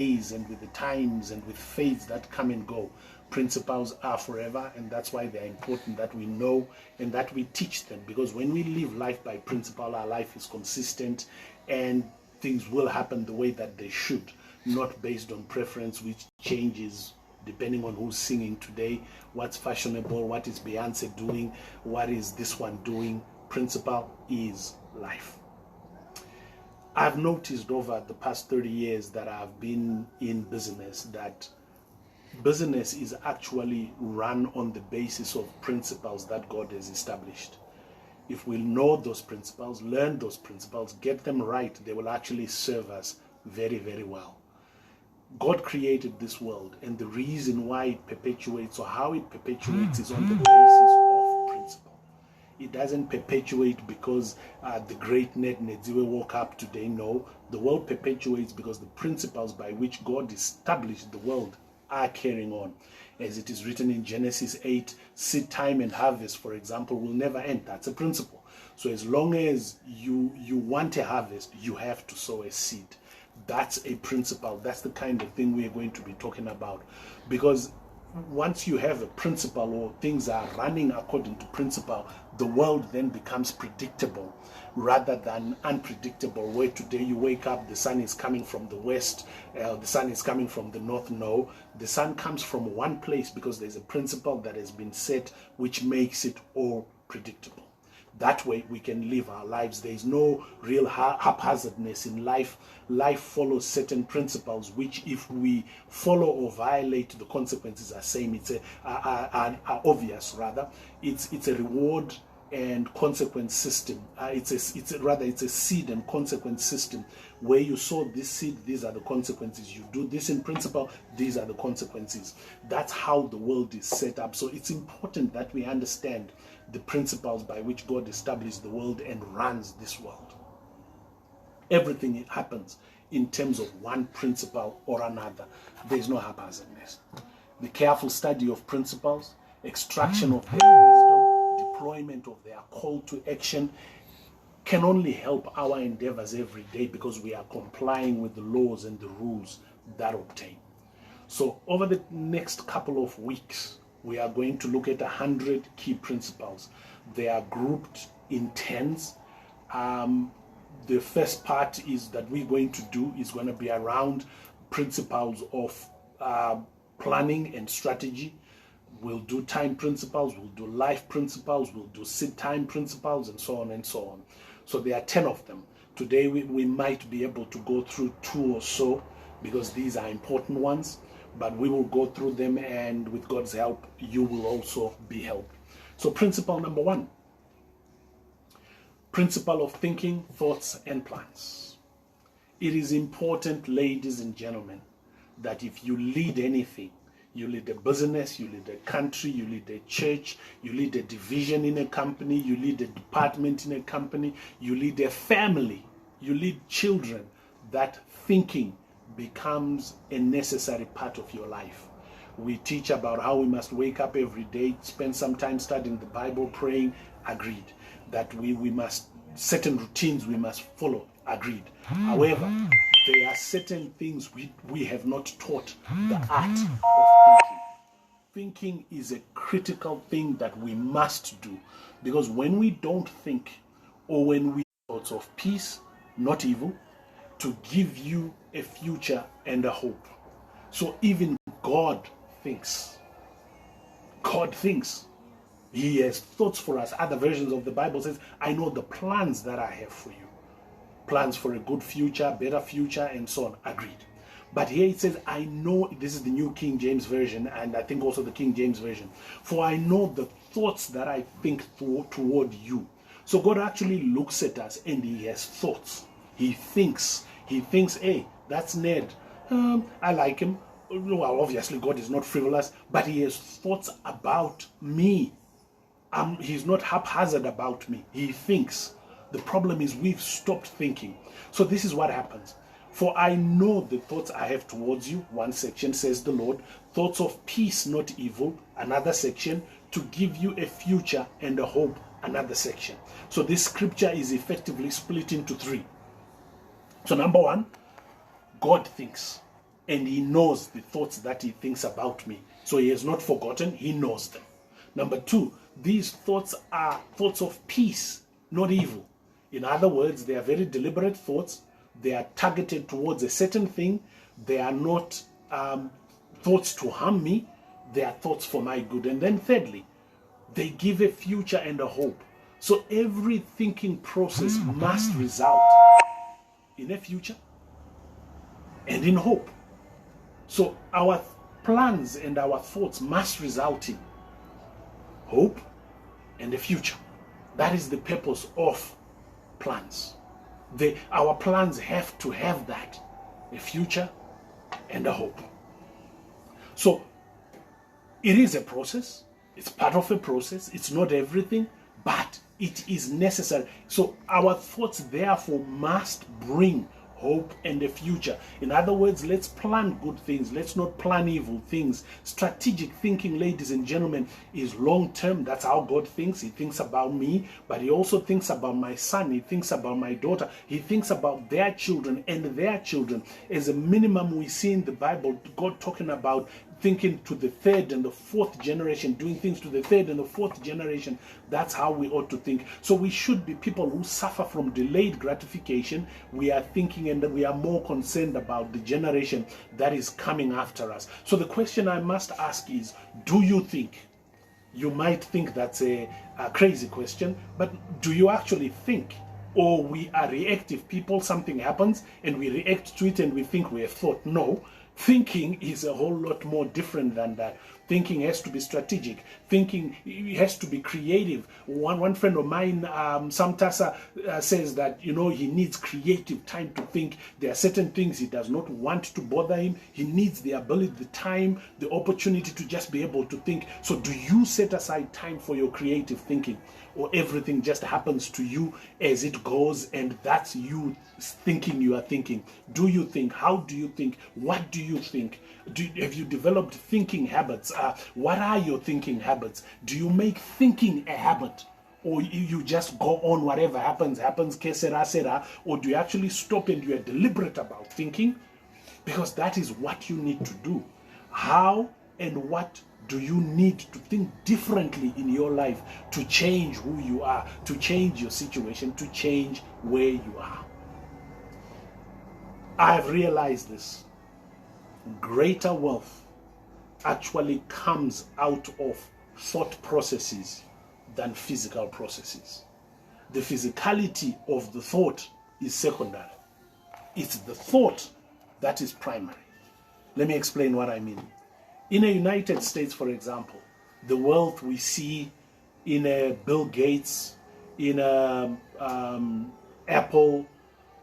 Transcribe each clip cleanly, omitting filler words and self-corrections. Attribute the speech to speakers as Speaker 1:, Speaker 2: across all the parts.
Speaker 1: days and with the times and with faiths that come and go. Principles are forever, and that's why they're important that we know and that we teach them, because when we live life by principle, our life is consistent and things will happen the way that they should, not based on preference, which changes depending on who's singing today, what's fashionable, what is Beyonce doing, what is this one doing. Principle is life. I've noticed over the past 30 years that I've been in business that business is actually run on the basis of principles that God has established. If we know those principles, learn those principles, get them right, they will actually serve us very, very well. God created this world, and the reason why it perpetuates or how it perpetuates is on the basis of principle. It doesn't perpetuate because the great Ned Nedziwe woke up today. No, the world perpetuates because the principles by which God established the world are carrying on. As it is written in Genesis 8, seed time and harvest, for example, will never end. That's a principle. So as long as you want a harvest, you have to sow a seed. That's a principle. That's the kind of thing we are going to be talking about. Because once you have a principle, or things are running according to principle, the world then becomes predictable rather than unpredictable, where today you wake up, the sun is coming from the west, the sun is coming from the north. No, the sun comes from one place because there's a principle that has been set which makes it all predictable. That way we can live our lives. There is no real haphazardness in life. Life follows certain principles, which if we follow or violate, the consequences are same. It's are obvious rather. It's a reward and consequence system. It's a seed and consequence system. Where you sow this seed, these are the consequences. You do this in principle, these are the consequences. That's how the world is set up. So it's important that we understand the principles by which God established the world and runs this world. Everything happens in terms of one principle or another. There is no haphazardness. The careful study of principles, extraction of their wisdom, deployment of their call to action can only help our endeavors every day, because we are complying with the laws and the rules that obtain. So over the next couple of weeks, we are going to look at 100 key principles. They are grouped in 10s. The first part is that we're going to do is going to be around principles of planning and strategy. We'll do time principles, we'll do life principles, we'll do seed time principles, and so on and so on. So there are 10 of them. Today we might be able to go through 2 or so, because these are important ones. But we will go through them, and with God's help, you will also be helped. So principle number 1, principle of thinking, thoughts, and plans. It is important, ladies and gentlemen, that if you lead anything, you lead a business, you lead a country, you lead a church, you lead a division in a company, you lead a department in a company, you lead a family, you lead children, that thinking becomes a necessary part of your life. We teach about how we must wake up every day, spend some time studying the Bible, praying, agreed. That we must, certain routines we must follow, agreed. However, there are certain things we have not taught the art of thinking. Thinking is a critical thing that we must do, because when we don't think, or when we thoughts of peace, not evil, to give you a future and a hope. So even God thinks. God thinks. He has thoughts for us. Other versions of the Bible says, I know the plans that I have for you. Plans for a good future, better future, and so on. Agreed. But here it says, I know, this is the New King James Version, and I think also the King James Version. For I know the thoughts that I think toward you. So God actually looks at us and he has thoughts. He thinks, hey, that's Ned. I like him. Well, obviously God is not frivolous, but he has thoughts about me. He's not haphazard about me. He thinks. The problem is we've stopped thinking. So this is what happens. For I know the thoughts I have towards you. One section says the Lord. Thoughts of peace, not evil. Another section, to give you a future and a hope. Another section. So this scripture is effectively split into 3. So number 1, God thinks. and he knows the thoughts that he thinks about me. So he has not forgotten, he knows them. Number two, these thoughts are thoughts of peace, not evil. In other words, they are very deliberate thoughts. They are targeted towards a certain thing. They are not thoughts to harm me. They are thoughts for my good. And then thirdly, they give a future and a hope. So every thinking process must result in a future and in hope. So our plans and our thoughts must result in hope and a future. That is the purpose of plans. Our plans have to have that, a future and a hope. So it is a process. It's part of a process. It's not everything, but it is necessary. So our thoughts, therefore, must bring hope and a future. In other words, let's plan good things. Let's not plan evil things. Strategic thinking, ladies and gentlemen, is long-term. That's how God thinks. He thinks about me, but he also thinks about my son. He thinks about my daughter. He thinks about their children and their children. As a minimum, we see in the Bible, God talking about thinking to the third and the fourth generation, doing things to the third and the fourth generation. That's how we ought to think. So we should be people who suffer from delayed gratification. We are thinking and we are more concerned about the generation that is coming after us. So the question I must ask is, do you think? You might think that's a crazy question, but do you actually think? Or we are reactive people, something happens and we react to it and we think we have thought. No. Thinking is a whole lot more different than that. Thinking has to be strategic. Thinking has to be creative. One friend of mine, Samtasa, says that, he needs creative time to think. There are certain things he does not want to bother him. He needs the ability, the time, the opportunity to just be able to think. So do you set aside time for your creative thinking? Or everything just happens to you as it goes and that's you thinking you are thinking? Do you think? How do you think? What do you think? Have you developed thinking habits? What are your thinking habits? Do you make thinking a habit? Or you just go on, whatever happens, que sera, sera? Or do you actually stop and you are deliberate about thinking? Because that is what you need to do. How and what do you need to think differently in your life to change who you are, to change your situation, to change where you are? I have realized this. Greater wealth actually comes out of thought processes than physical processes. The physicality of the thought is secondary. It's the thought that is primary. Let me explain what I mean. In the United States, for example, the wealth we see in Bill Gates, in Apple,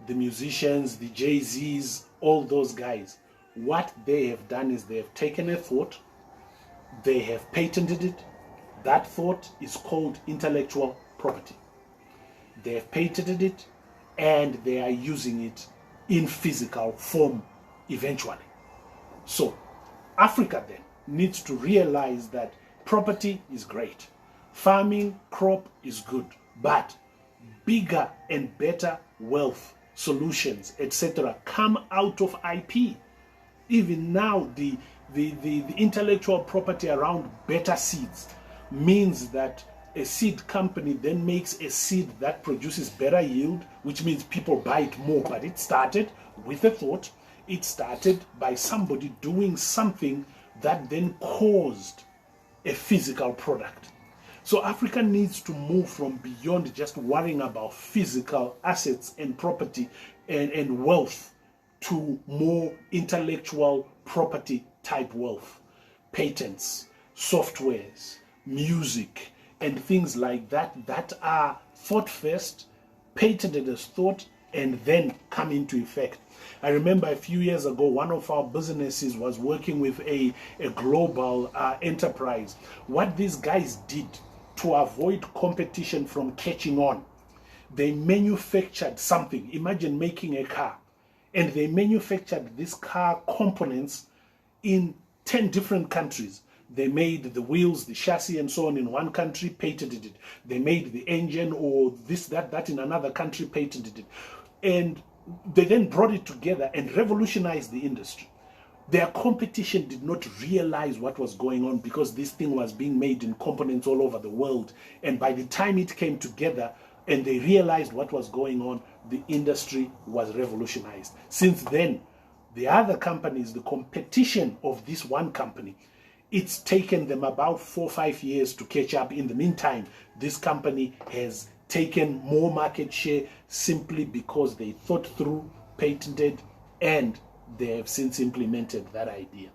Speaker 1: the musicians, the Jay-Z's, all those guys, what they have done is they have taken a thought, they have patented it. That thought is called intellectual property. They have patented it and they are using it in physical form eventually. So Africa then needs to realize that property is great. Farming, crop is good. But bigger and better wealth, solutions, etc. come out of IP. Even now, the intellectual property around better seeds means that a seed company then makes a seed that produces better yield, which means people buy it more. But it started with a thought. It started by somebody doing something that then caused a physical product. So Africa needs to move from beyond just worrying about physical assets and property and wealth to more intellectual property type wealth. Patents, softwares, music, and things like that that are thought first, patented as thought, and then come into effect. I remember a few years ago, one of our businesses was working with a global enterprise. What these guys did to avoid competition from catching on, they manufactured something. Imagine making a car. And they manufactured these car components in 10 different countries. They made the wheels, the chassis, and so on in one country, patented it. They made the engine or this, that in another country, patented it. And they then brought it together and revolutionized the industry. Their competition did not realize what was going on because this thing was being made in components all over the world. And by the time it came together and they realized what was going on, the industry was revolutionized. Since then, the other companies, the competition of this one company, it's taken them about 4 or 5 years to catch up. In the meantime, this company has taken more market share simply because they thought through, patented, and they have since implemented that idea.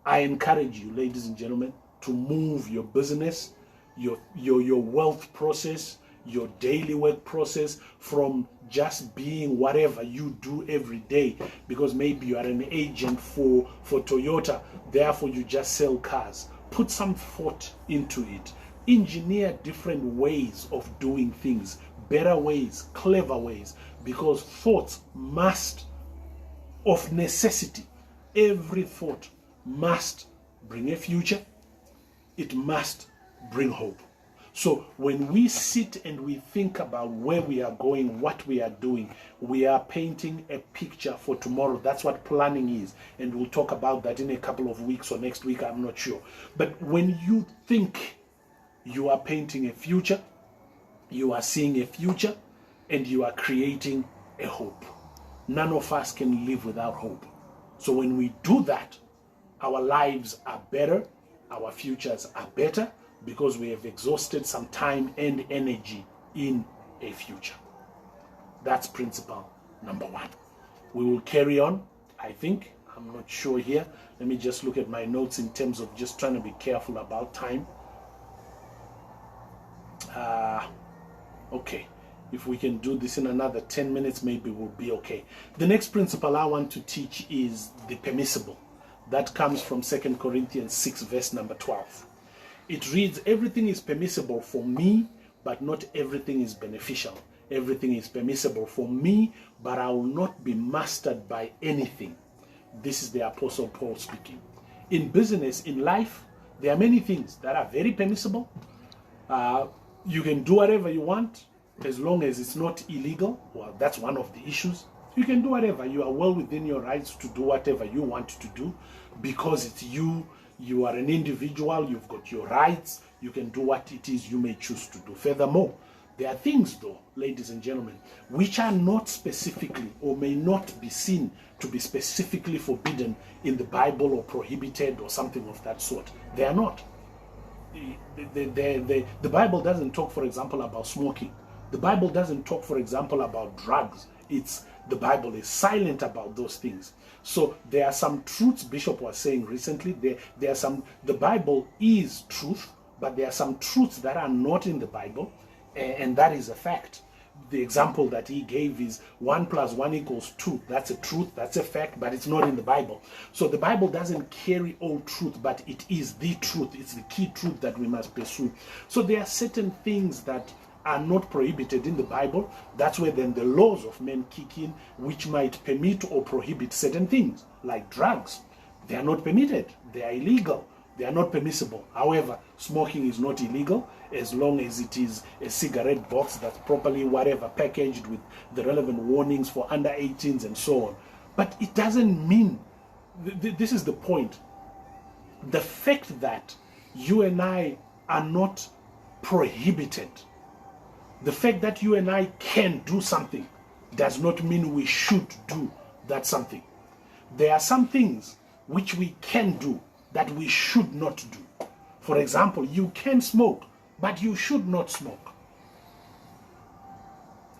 Speaker 1: I encourage you, ladies and gentlemen, to move your business, your wealth process, your daily work process from just being whatever you do every day, because maybe you are an agent for Toyota, therefore you just sell cars. Put some thought into it. Engineer different ways of doing things, better ways, clever ways, because thoughts must, of necessity, every thought must bring a future. It must bring hope. So when we sit and we think about where we are going, what we are doing, we are painting a picture for tomorrow. That's what planning is. And we'll talk about that in a couple of weeks or next week, I'm not sure. But when you think you are painting a future, you are seeing a future, and you are creating a hope. None of us can live without hope. So when we do that, our lives are better, our futures are better, because we have exhausted some time and energy in a future. That's principle number 1. We will carry on, I think. I'm not sure here. Let me just look at my notes in terms of just trying to be careful about time. Okay. If we can do this in another 10 minutes, maybe we'll be okay. The next principle I want to teach is the permissible. That comes from 2 Corinthians 6, verse number 12. It reads, everything is permissible for me, but not everything is beneficial. Everything is permissible for me, but I will not be mastered by anything. This is the Apostle Paul speaking. In business, in life, there are many things that are very permissible. You can do whatever you want, as long as it's not illegal. Well, that's one of the issues. You can do whatever. You are well within your rights to do whatever you want to do, because it's you. You are an individual. You've got your rights. You can do what it is you may choose to do. Furthermore, there are things, though, ladies and gentlemen, which are not specifically or may not be seen to be specifically forbidden in the Bible or prohibited or something of that sort. They are not. The Bible doesn't talk, for example, about smoking. The Bible doesn't talk, for example, about drugs. The Bible is silent about those things. So there are some truths Bishop was saying recently. The Bible is truth, but there are some truths that are not in the Bible, and that is a fact. The example that he gave is 1 + 1 = 2. That's a truth, that's a fact, but it's not in the Bible. So the Bible doesn't carry all truth, but it is the truth. It's the key truth that we must pursue. So there are certain things that are not prohibited in the Bible. That's where then the laws of men kick in, which might permit or prohibit certain things, like drugs. They are not permitted. They are illegal. They are not permissible. However, smoking is not illegal as long as it is a cigarette box that's properly packaged with the relevant warnings for under 18s and so on. But it doesn't mean, this is the point. The fact that you and I are not prohibited, the fact that you and I can do something does not mean we should do that something. There are some things which we can do that we should not do. For example, you can smoke, but you should not smoke.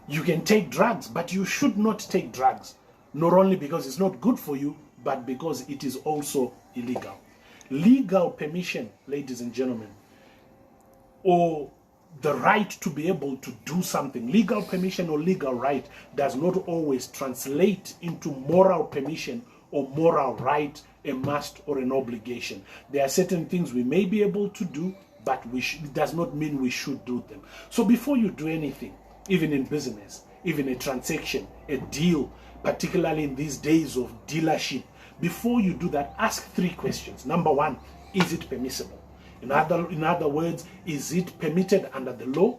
Speaker 1: You can take drugs, but you should not take drugs. Not only because it's not good for you, but because it is also illegal. Legal permission, ladies and gentlemen, or the right to be able to do something, legal permission or legal right, does not always translate into moral permission or moral right, a must or an obligation. There are certain things we may be able to do, but it does not mean we should do them. So before you do anything, even in business, even a transaction, a deal, particularly in these days of dealership, before you do that, ask 3 questions. Number 1, is it permissible? In other words, is it permitted under the law?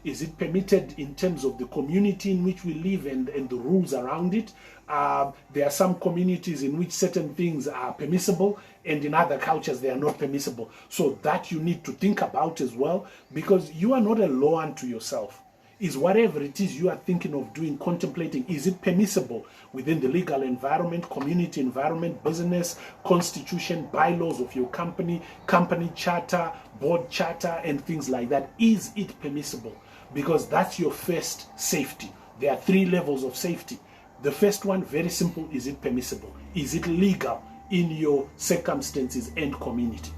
Speaker 1: Is it permitted in terms of the community in which we live and the rules around it? There are some communities in which certain things are permissible, and in other cultures they are not permissible. So that you need to think about as well, because you are not a law unto yourself. Is whatever it is you are thinking of doing, contemplating, is it permissible within the legal environment, community environment, business, constitution, bylaws of your company, company charter, board charter, and things like that? Is it permissible? Because that's your first safety. There are 3 levels of safety. The first one, very simple, is it permissible? Is it legal in your circumstances and community?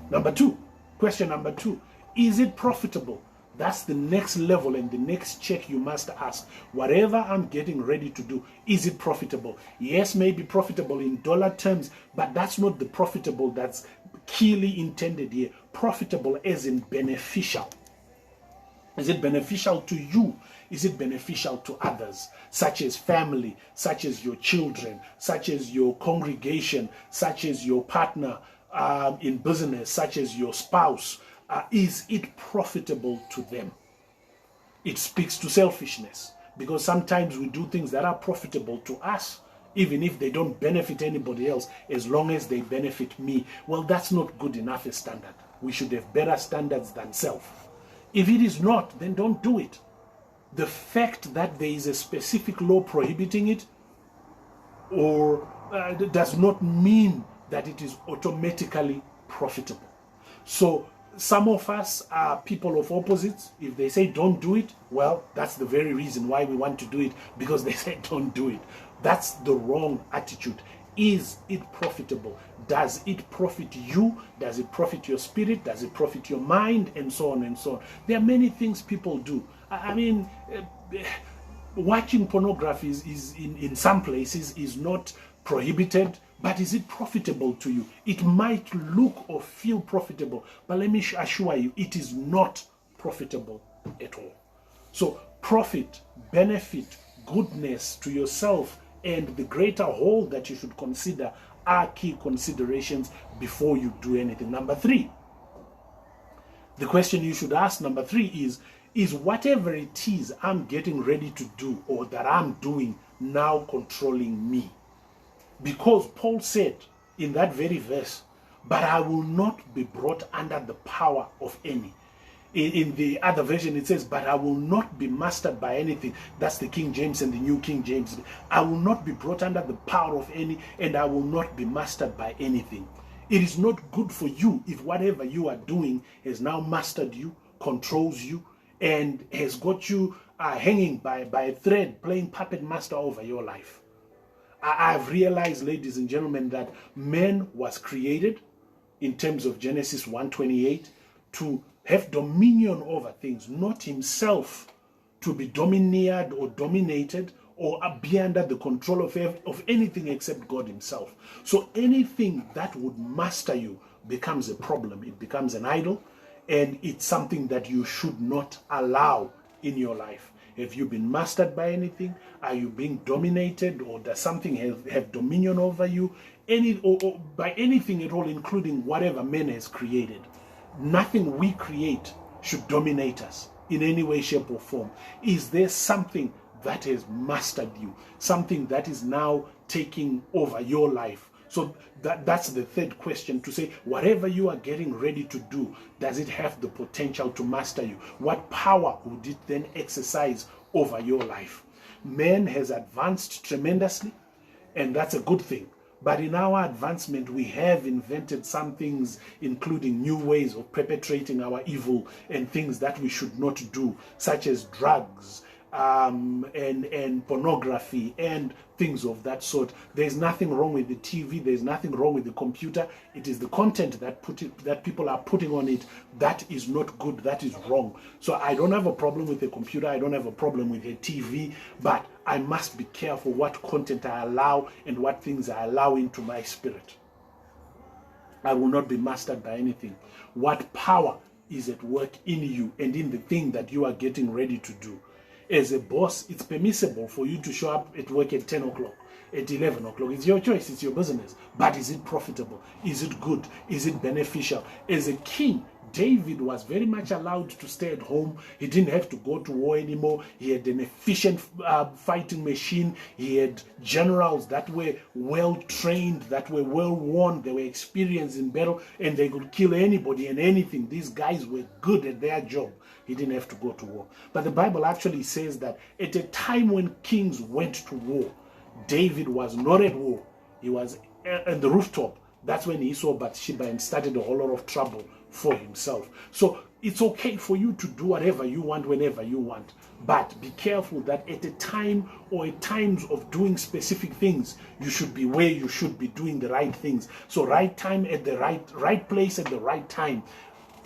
Speaker 1: Number 2, question number 2, is it profitable? That's the next level and the next check you must ask. Whatever I'm getting ready to do, is it profitable? Yes, maybe profitable in dollar terms, but that's not the profitable that's keenly intended here. Profitable as in beneficial. Is it beneficial to you? Is it beneficial to others, such as family, such as your children, such as your congregation, such as your partner in business, such as your spouse? Is it profitable to them? It speaks to selfishness, because sometimes we do things that are profitable to us, even if they don't benefit anybody else, as long as they benefit me. Well, that's not good enough a standard. We should have better standards than self. If it is not, then don't do it. The fact that there is a specific law prohibiting it or does not mean that it is automatically profitable. So some of us are people of opposites. If they say don't do it, well, that's the very reason why we want to do it, because they say don't do it. That's the wrong attitude. Is it profitable? Does it profit you? Does it profit your spirit? Does it profit your mind? And so on and so on. There are many things people do. I mean, watching pornography is in some places is not prohibited, but is it profitable to you? It might look or feel profitable, but let me assure you, it is not profitable at all. So profit, benefit, goodness to yourself, and the greater whole that you should consider are key considerations before you do anything. Number 3, the question you should ask, number 3, is whatever it is I'm getting ready to do or that I'm doing now controlling me? Because Paul said in that very verse, but I will not be brought under the power of any. In the other version it says, but I will not be mastered by anything. That's the King James and the New King James. I will not be brought under the power of any, and I will not be mastered by anything. It is not good for you if whatever you are doing has now mastered you, controls you, and has got you hanging by a thread, playing puppet master over your life. I've realized, ladies and gentlemen, that man was created in terms of Genesis 1:28 to have dominion over things, not himself to be domineered or dominated or be under the control of anything except God himself. So anything that would master you becomes a problem. It becomes an idol, and it's something that you should not allow in your life. Have you been mastered by anything? Are you being dominated, or does something have dominion over you? Or by anything at all, including whatever man has created. Nothing we create should dominate us in any way, shape, or form. Is there something that has mastered you? Something that is now taking over your life? So that's the third question, to say, whatever you are getting ready to do, does it have the potential to master you? What power would it then exercise over your life? Man has advanced tremendously, and that's a good thing. But in our advancement, we have invented some things, including new ways of perpetrating our evil and things that we should not do, such as drugs, and pornography and things of that sort. There's nothing wrong with the TV. There's nothing wrong with the computer. It is the content that people are putting on it that is not good, that is wrong. So I don't have a problem with the computer. I don't have a problem with the TV, but I must be careful what content I allow and what things I allow into my spirit. I will not be mastered by anything. What power is at work in you and in the thing that you are getting ready to do? As a boss, it's permissible for you to show up at work at 10 o'clock. at 11 o'clock. It's your choice, it's your business. But is it profitable? Is it good? Is it beneficial? As a king, David was very much allowed to stay at home. He didn't have to go to war anymore. He had an efficient fighting machine. He had generals that were well trained, that were well worn. They were experienced in battle, and they could kill anybody and anything. These guys were good at their job. He didn't have to go to war. But the Bible actually says that at a time when kings went to war, David was not at war. He was at the rooftop. That's when he saw Bathsheba and started a whole lot of trouble for himself. So it's okay for you to do whatever you want whenever you want, but be careful that at a time or at times of doing specific things, you should be where you should be doing the right things. So right time at the right place at the right time,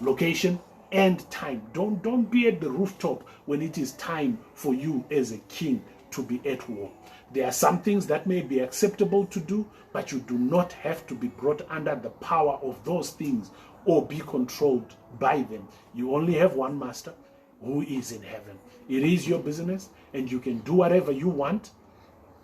Speaker 1: location and time. Don't be at the rooftop when it is time for you as a king to be at war. There are some things that may be acceptable to do, but you do not have to be brought under the power of those things or be controlled by them. You only have one master who is in heaven. It is your business and you can do whatever you want.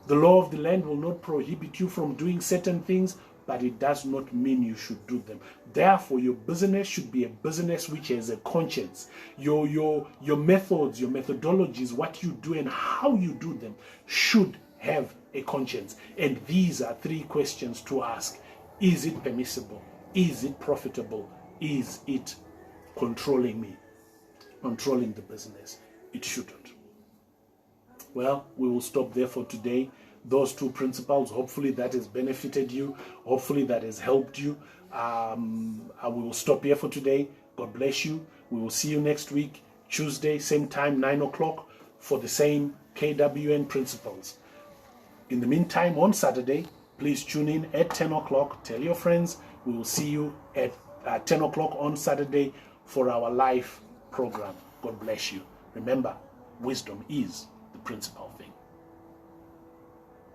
Speaker 1: The law of the land will not prohibit you from doing certain things, but it does not mean you should do them. Therefore, your business should be a business which has a conscience. Your methods, your methodologies, what you do and how you do them should have a conscience. And these are 3 questions to ask. Is it permissible? Is it profitable? Is it controlling me? Controlling the business? It shouldn't. Well, we will stop there for today. Those 2 principles, hopefully that has benefited you. Hopefully that has helped you. We will stop here for today. God bless you. We will see you next week, Tuesday, same time, 9 o'clock, for the same KWN principles. In the meantime, on Saturday, please tune in at 10 o'clock. Tell your friends. We will see you at 10 o'clock on Saturday for our live program. God bless you. Remember, wisdom is the principle.